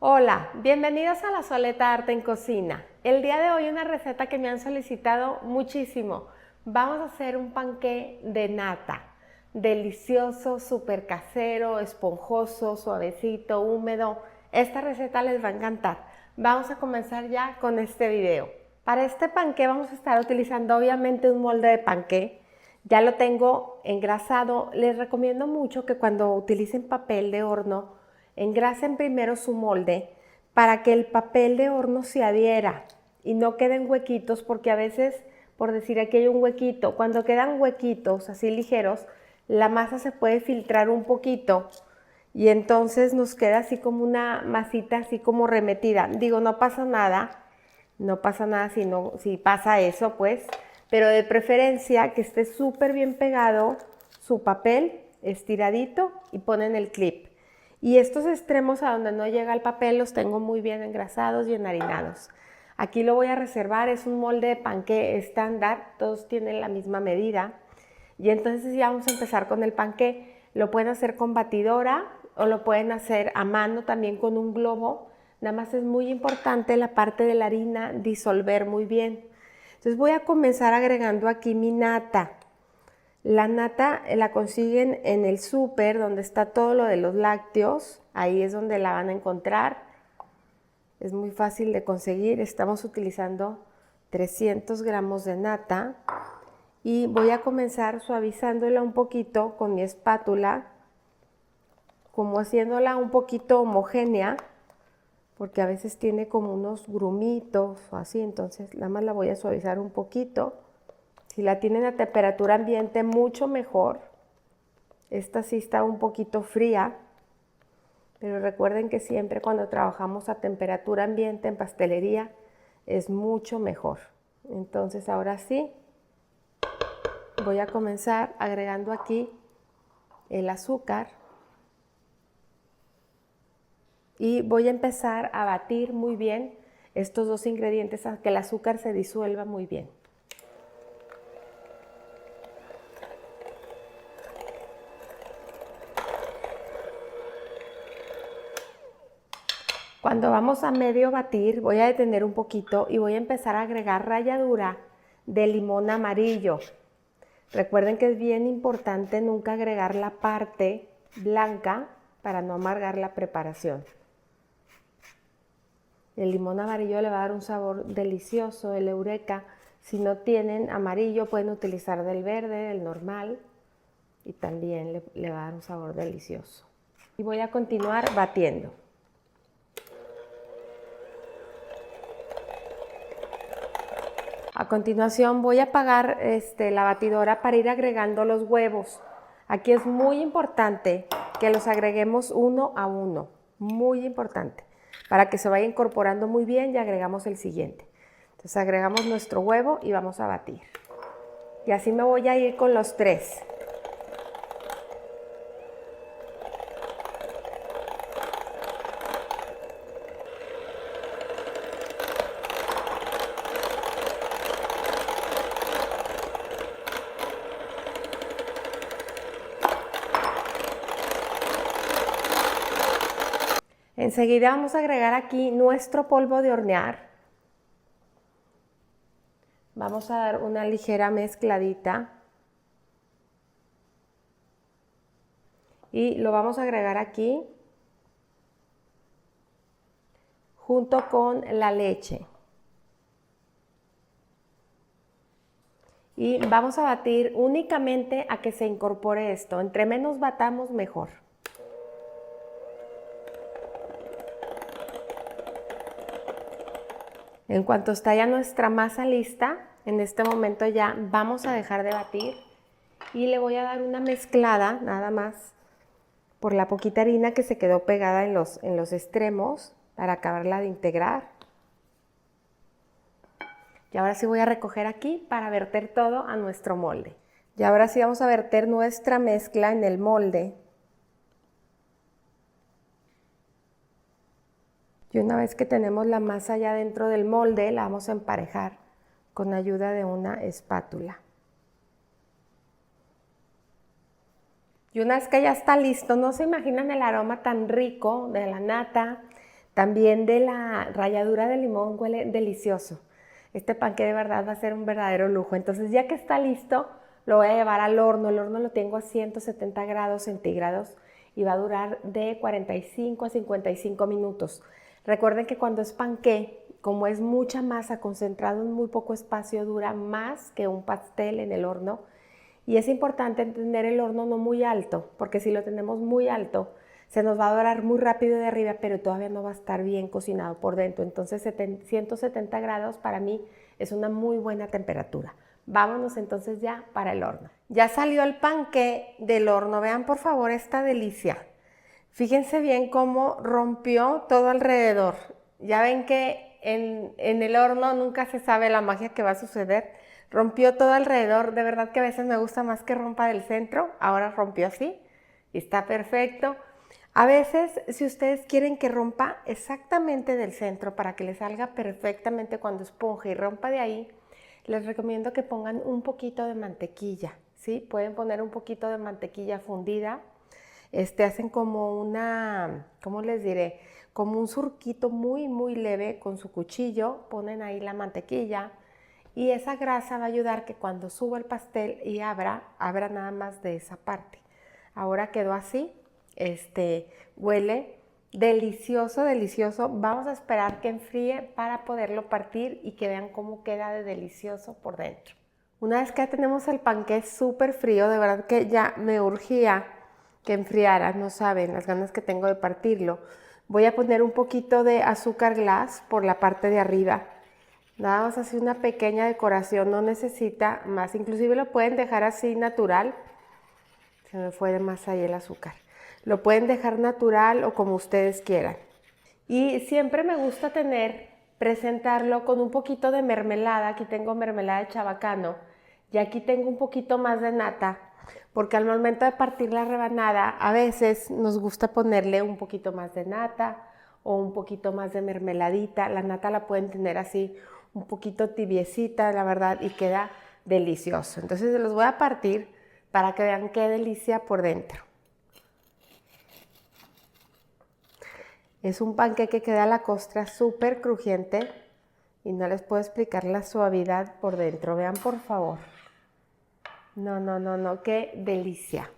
Hola, bienvenidos a La Soleta Arte en Cocina. El día de hoy una receta que me han solicitado muchísimo. Vamos a hacer un panqué de nata. Delicioso, súper casero, esponjoso, suavecito, húmedo. Esta receta les va a encantar. Vamos a comenzar ya con este video. Para este panqué vamos a estar utilizando obviamente un molde de panqué. Ya lo tengo engrasado. Les recomiendo mucho que cuando utilicen papel de horno, engrasen primero su molde para que el papel de horno se adhiera y no queden huequitos, porque a veces, por decir aquí hay un huequito, cuando quedan huequitos así ligeros, la masa se puede filtrar un poquito y entonces nos queda así como una masita así como remetida. Digo, no pasa nada si pasa eso, pues, pero de preferencia que esté súper bien pegado su papel, estiradito, y ponen el clip. Y estos extremos a donde no llega el papel los tengo muy bien engrasados y enharinados. Aquí lo voy a reservar, es un molde de panqué estándar, todos tienen la misma medida. Y entonces ya vamos a empezar con el panqué. Lo pueden hacer con batidora o lo pueden hacer a mano también con un globo. Nada más es muy importante la parte de la harina disolver muy bien. Entonces voy a comenzar agregando aquí mi nata. La nata la consiguen en el súper, donde está todo lo de los lácteos. Ahí es donde la van a encontrar. Es muy fácil de conseguir. Estamos utilizando 300 gramos de nata. Y voy a comenzar suavizándola un poquito con mi espátula, como haciéndola un poquito homogénea, porque a veces tiene como unos grumitos o así, entonces nada más la voy a suavizar un poquito. Si la tienen a temperatura ambiente, mucho mejor. Esta sí está un poquito fría, pero recuerden que siempre cuando trabajamos a temperatura ambiente en pastelería es mucho mejor. Entonces ahora sí, voy a comenzar agregando aquí el azúcar y voy a empezar a batir muy bien estos dos ingredientes hasta que el azúcar se disuelva muy bien. Cuando vamos a medio batir, voy a detener un poquito y voy a empezar a agregar ralladura de limón amarillo. Recuerden que es bien importante nunca agregar la parte blanca para no amargar la preparación. El limón amarillo le va a dar un sabor delicioso, el eureka. Si no tienen amarillo, pueden utilizar del verde, del normal, y también le va a dar un sabor delicioso. Y voy a continuar batiendo. A continuación voy a apagar la batidora para ir agregando los huevos. Aquí es muy importante que los agreguemos uno a uno, muy importante, para que se vaya incorporando muy bien y agregamos el siguiente. Entonces agregamos nuestro huevo y vamos a batir. Y así me voy a ir con los tres. Enseguida vamos a agregar aquí nuestro polvo de hornear. Vamos a dar una ligera mezcladita. Y lo vamos a agregar aquí junto con la leche. Y vamos a batir únicamente a que se incorpore esto. Entre menos batamos, mejor. En cuanto está ya nuestra masa lista, en este momento ya vamos a dejar de batir y le voy a dar una mezclada nada más por la poquita harina que se quedó pegada en los extremos para acabarla de integrar. Y ahora sí voy a recoger aquí para verter todo a nuestro molde. Y ahora sí vamos a verter nuestra mezcla en el molde. Y una vez que tenemos la masa ya dentro del molde, la vamos a emparejar con ayuda de una espátula. Y una vez que ya está listo, no se imaginan el aroma tan rico de la nata, También de la ralladura de limón huele delicioso. Este panqué de verdad va a ser un verdadero lujo. Entonces ya que está listo, lo voy a llevar al horno. El horno lo tengo a 170 grados centígrados y va a durar de 45 a 55 minutos. Recuerden que cuando es panqué, como es mucha masa concentrada en muy poco espacio, dura más que un pastel en el horno. Y es importante tener el horno no muy alto, porque si lo tenemos muy alto, se nos va a dorar muy rápido de arriba, pero todavía no va a estar bien cocinado por dentro. Entonces 170 grados para mí es una muy buena temperatura. Vámonos entonces ya para el horno. Ya salió el panqué del horno. Vean por favor esta delicia. Fíjense bien cómo rompió todo alrededor. Ya ven que en el horno nunca se sabe la magia que va a suceder. Rompió todo alrededor. De verdad que a veces me gusta más que rompa del centro. Ahora rompió así y está perfecto. A veces, si ustedes quieren que rompa exactamente del centro para que les salga perfectamente cuando esponje y rompa de ahí, les recomiendo que pongan un poquito de mantequilla, ¿sí? Pueden poner un poquito de mantequilla fundida. Hacen como una, ¿cómo les diré? Como un surquito muy, muy leve con su cuchillo, ponen ahí la mantequilla y esa grasa va a ayudar que cuando suba el pastel y abra nada más de esa parte. Ahora quedó así. Huele delicioso, delicioso. Vamos a esperar que enfríe para poderlo partir y que vean cómo queda de delicioso por dentro. Una vez que ya tenemos el panqué súper frío, de verdad que ya me urgía que enfriara, no saben las ganas que tengo de partirlo. Voy a poner un poquito de azúcar glass por la parte de arriba. Nada más así una pequeña decoración, no necesita más. Inclusive lo pueden dejar así natural. Se me fue de más ahí el azúcar. Lo pueden dejar natural o como ustedes quieran. Y siempre me gusta presentarlo con un poquito de mermelada. Aquí tengo mermelada de chabacano y aquí tengo un poquito más de nata, porque al momento de partir la rebanada a veces nos gusta ponerle un poquito más de nata o un poquito más de mermeladita. La nata la pueden tener así un poquito tibiecita, la verdad, y queda delicioso. Entonces los voy a partir para que vean qué delicia por dentro. Es un panqué que queda la costra súper crujiente y no les puedo explicar la suavidad por dentro. Vean por favor. No, qué delicia.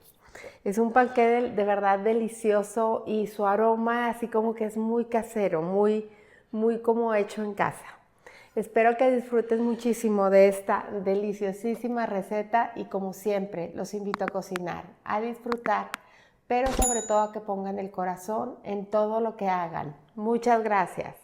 Es un panqué de verdad delicioso y su aroma así como que es muy casero, muy como hecho en casa. Espero que disfruten muchísimo de esta deliciosísima receta y como siempre los invito a cocinar, a disfrutar, pero sobre todo a que pongan el corazón en todo lo que hagan. Muchas gracias.